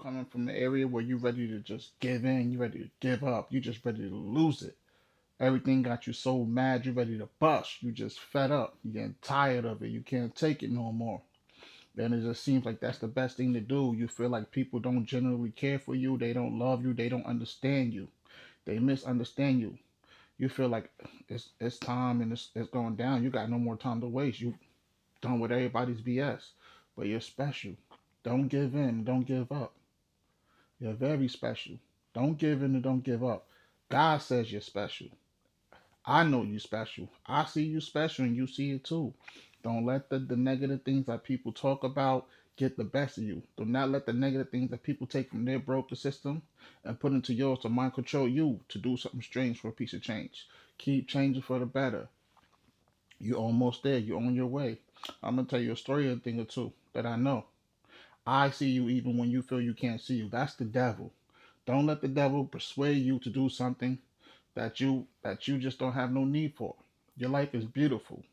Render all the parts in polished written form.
coming from the area where you ready to just give in, you ready to give up, you just ready to lose it. Everything got you so mad, you ready to bust. You just fed up. You getting tired of it. You can't take it no more. Then it just seems like that's the best thing to do. You feel like people don't generally care for you. They don't love you. They don't understand you. They misunderstand you. You feel like it's time and it's going down. You got no more time to waste. You done with everybody's BS. But you're special. Don't give in. Don't give up. You're very special. Don't give in and don't give up. God says you're special. I know you special. I see you special and you see it too. Don't let the negative things that people talk about get the best of you. Do not let the negative things that people take from their broken system and put into yours to mind control you to do something strange for a piece of change. Keep changing for the better. You're almost there. You're on your way. I'm gonna tell you a story, a thing or two that I know. I see you even when you feel you can't see you. That's the devil. Don't let the devil persuade you to do something that you just don't have no need for. Your life is beautiful.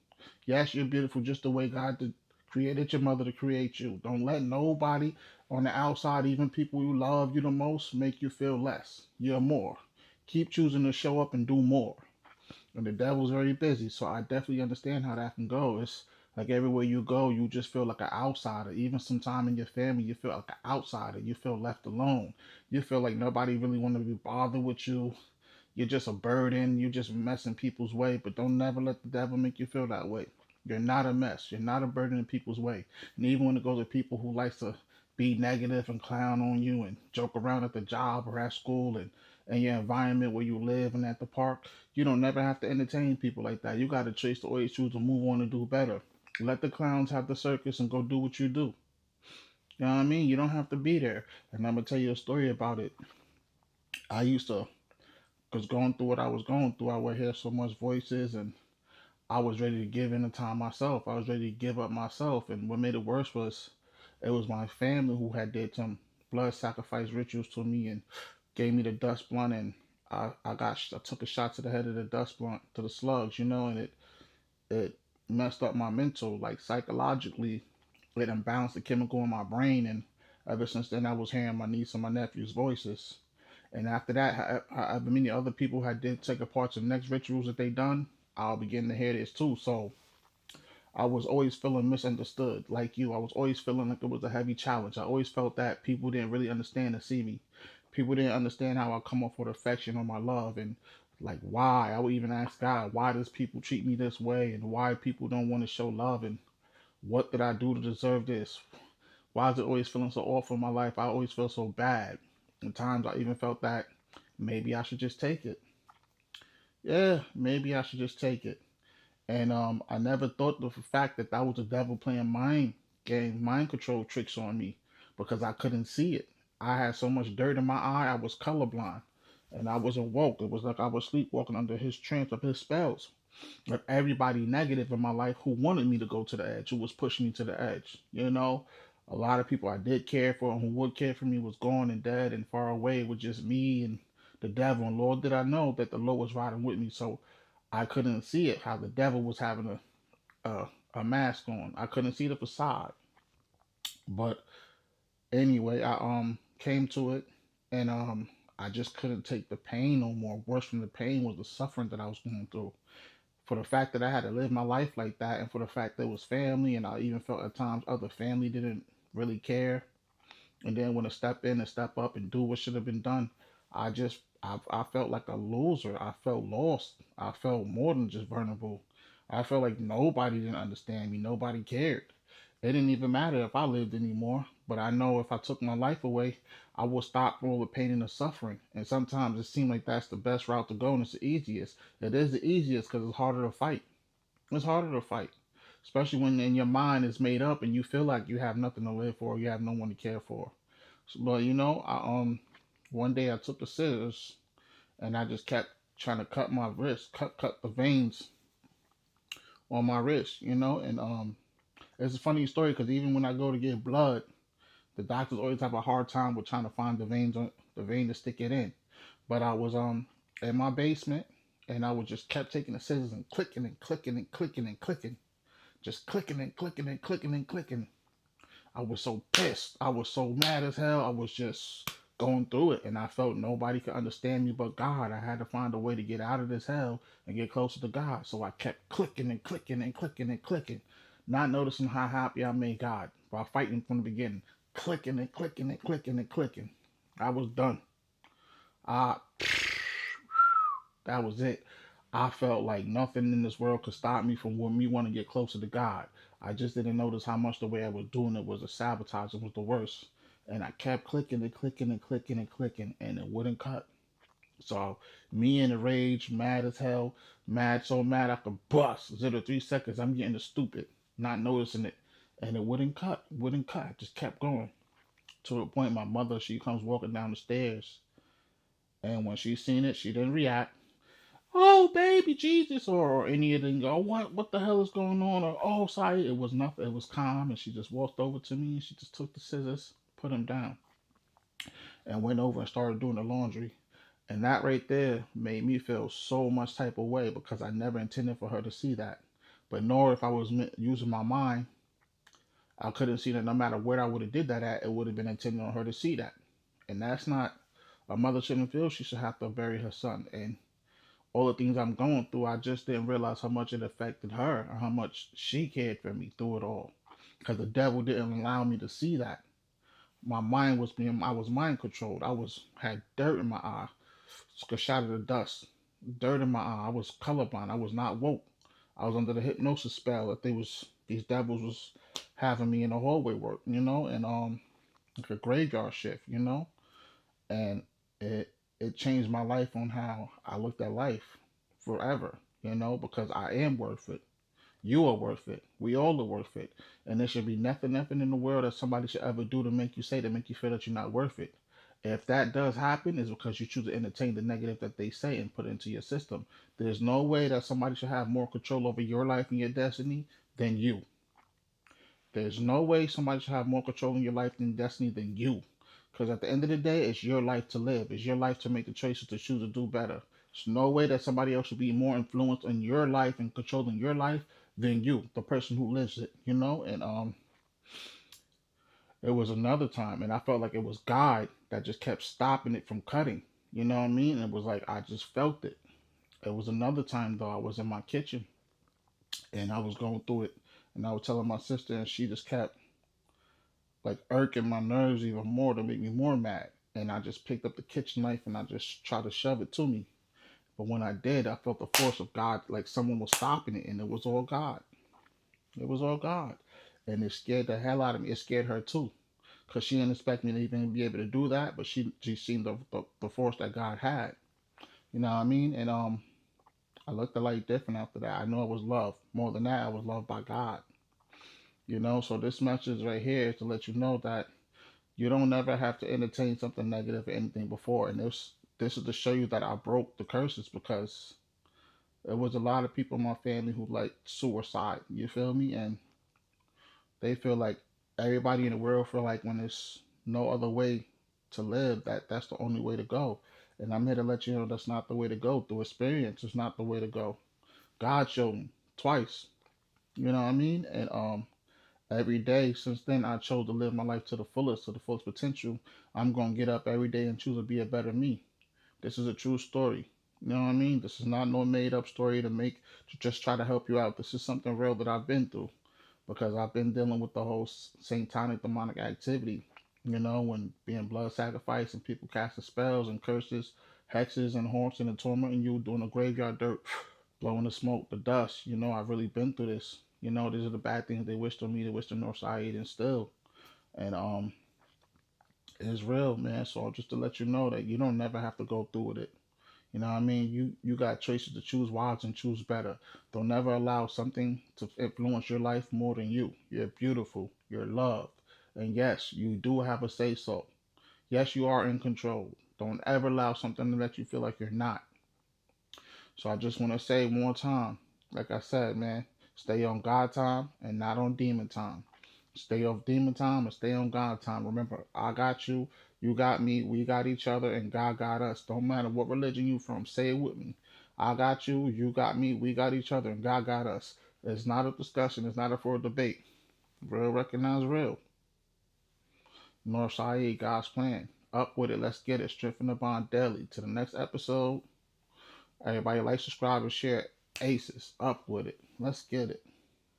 Yes, you're beautiful just the way God created your mother to create you. Don't let nobody on the outside, even people who love you the most, make you feel less. You're more. Keep choosing to show up and do more. And the devil's very busy, so I definitely understand how that can go. It's like everywhere you go, you just feel like an outsider. Even sometime in your family, you feel like an outsider. You feel left alone. You feel like nobody really want to be bothered with you. You're just a burden. You're just messing people's way. But don't never let the devil make you feel that way. You're not a mess. You're not a burden in people's way. And even when it goes to people who likes to be negative and clown on you and joke around at the job or at school and your environment where you live and at the park, you don't never have to entertain people like that. You got to chase the always choose to move on and do better. Let the clowns have the circus and go do what you do. You know what I mean? You don't have to be there. And I'm gonna tell you a story about it. I used to, cause going through what I was going through, I would hear so much voices, and I was ready to give in the time myself. I was ready to give up myself, and what made it worse was, it was my family who had did some blood sacrifice rituals to me and gave me the dust blunt, and I took a shot to the head of the dust blunt to the slugs, and it messed up my mental, like psychologically, it unbalanced the chemical in my brain, and ever since then I was hearing my niece and my nephew's voices. And after that, however many other people had did take a part in the next rituals that they done, I'll begin to hear this too. So I was always feeling misunderstood, like you. I was always feeling like it was a heavy challenge. I always felt that people didn't really understand and see me. People didn't understand how I come off with affection or my love, and like why. I would even ask God, why does people treat me this way, and why people don't want to show love, and what did I do to deserve this? Why is it always feeling so awful in my life? I always feel so bad. At times I even felt that maybe I should just take it. Yeah, maybe I should just take it. And I never thought of the fact that that was the devil playing mind game, mind control tricks on me because I couldn't see it. I had so much dirt in my eye, I was colorblind. And I wasn't woke. It was like I was sleepwalking under his trance of his spells. Of everybody negative in my life who wanted me to go to the edge, who was pushing me to the edge. A lot of people I did care for and who would care for me was gone and dead and far away with just me and the devil. And Lord, did I know that the Lord was riding with me, so I couldn't see it. How the devil was having a mask on. I couldn't see the facade. But anyway, I came to it, and I just couldn't take the pain no more. Worse than the pain was the suffering that I was going through. For the fact that I had to live my life like that, and for the fact that it was family, and I even felt at times other family didn't really care, and then when to step in and step up and do what should have been done, I felt like a loser. I felt lost. I felt more than just vulnerable. I felt like nobody didn't understand me. Nobody cared. It didn't even matter if I lived anymore. But I know if I took my life away, I would stop all the pain and the suffering. And sometimes it seems like that's the best route to go, and it's the easiest. It is the easiest because it's harder to fight. It's harder to fight, especially when in your mind is made up and you feel like you have nothing to live for, you have no one to care for. But one day I took the scissors and I just kept trying to cut my wrist, cut the veins on my wrist, and it's a funny story because even when I go to get blood, the doctors always have a hard time with trying to find the vein to stick it in. But I was in my basement and I was just kept taking the scissors and clicking and clicking and clicking and clicking, just clicking and clicking and clicking and clicking. I was so pissed. I was so mad as hell. I was just going through it, and I felt nobody could understand me but God. I had to find a way to get out of this hell and get closer to God. So I kept clicking and clicking and clicking and clicking, not noticing how happy I made God by fighting from the beginning, clicking and clicking and clicking and clicking. I was done. I That was it. I felt like nothing in this world could stop me from me wanting to get closer to God. I just didn't notice how much the way I was doing it was a sabotage. It was the worst. And I kept clicking and clicking and clicking and clicking, and it wouldn't cut. So, me in a rage, mad as hell, mad, so mad I could bust. 0 to 3 seconds, I'm getting the stupid, not noticing it. And it wouldn't cut, wouldn't cut. It just kept going. To the point my mother, she comes walking down the stairs. And when she seen it, she didn't react. Oh baby Jesus, or anything. Oh, what the hell is going on? Or, oh, sorry, it was nothing. It was calm, and she just walked over to me and she just took the scissors, put them down, and went over and started doing the laundry. And that right there made me feel so much type of way because I never intended for her to see that. But nor if I was using my mind, I couldn't see that no matter where I would have did that at, it would have been intended on her to see that. And that's not, a mother shouldn't feel she should have to bury her son. And all the things I'm going through, I just didn't realize how much it affected her or how much she cared for me through it all. Because the devil didn't allow me to see that. I was mind controlled. I was had dirt in my eye, a shot of the dust, dirt in my eye. I was colorblind. I was not woke. I was under the hypnosis spell that these devils was having me in the hallway work, and like a graveyard shift, and it it changed my life on how I looked at life forever, because I am worth it. You are worth it. We all are worth it. And there should be nothing in the world that somebody should ever do to make you say, to make you feel that you're not worth it. If that does happen, it's because you choose to entertain the negative that they say and put it into your system. There's no way that somebody should have more control over your life and your destiny than you. There's no way somebody should have more control in your life and destiny than you. Because at the end of the day, it's your life to live. It's your life to make the choices to choose to do better. There's no way that somebody else should be more influenced in your life and controlling your life than you, the person who lives it. And it was another time, and I felt like it was God that just kept stopping it from cutting. You know what I mean? It was like I just felt it. It was another time though. I was in my kitchen and I was going through it, and I was telling my sister, and she just kept like irking my nerves even more to make me more mad. And I just picked up the kitchen knife and I just tried to shove it to me. But when I did, I felt the force of God, like someone was stopping it, and it was all God. It was all God. And it scared the hell out of me. It scared her too. Because she didn't expect me to even be able to do that, but she seen the force that God had. You know what I mean? And I looked at life different after that. I know it was love. More than that, I was loved by God. So this message right here is to let you know that you don't never have to entertain something negative or anything before. And this is to show you that I broke the curses, because there was a lot of people in my family who like suicide. You feel me? And they feel like everybody in the world feel like when there's no other way to live, that's the only way to go. And I'm here to let you know that's not the way to go. Through experience is not the way to go. God showed me twice. You know what I mean? And every day since then, I chose to live my life to the fullest potential. I'm gonna get up every day and choose to be a better me. This is a true story. You know what I mean? This is not no made up story to just try to help you out. This is something real that I've been through, because I've been dealing with the whole satanic demonic activity. When being blood sacrifice and people casting spells and curses, hexes and haunting and tormenting you, doing the graveyard dirt, blowing the smoke, the dust. I've really been through this. These are the bad things they wished on me, they wished on North Side and still. And it's real, man. So just to let you know that you don't never have to go through with it. You know what I mean? You got choices to choose wise and choose better. Don't never allow something to influence your life more than you. You're beautiful. You're loved. And yes, you do have a say so. Yes, you are in control. Don't ever allow something to let you feel like you're not. So I just want to say one more time, like I said, man, stay on God time and not on demon time. Stay off demon time and stay on God time. Remember, I got you, you got me, we got each other, and God got us. Don't matter what religion you from, say it with me. I got you got me, we got each other, and God got us. It's not a discussion, it's not a for a debate. Real recognize real. Northside, God's plan. Up with it. Let's get it. Strengthen the bond daily. To the next episode. Everybody like, subscribe, and share. Aces. Up with it. Let's get it.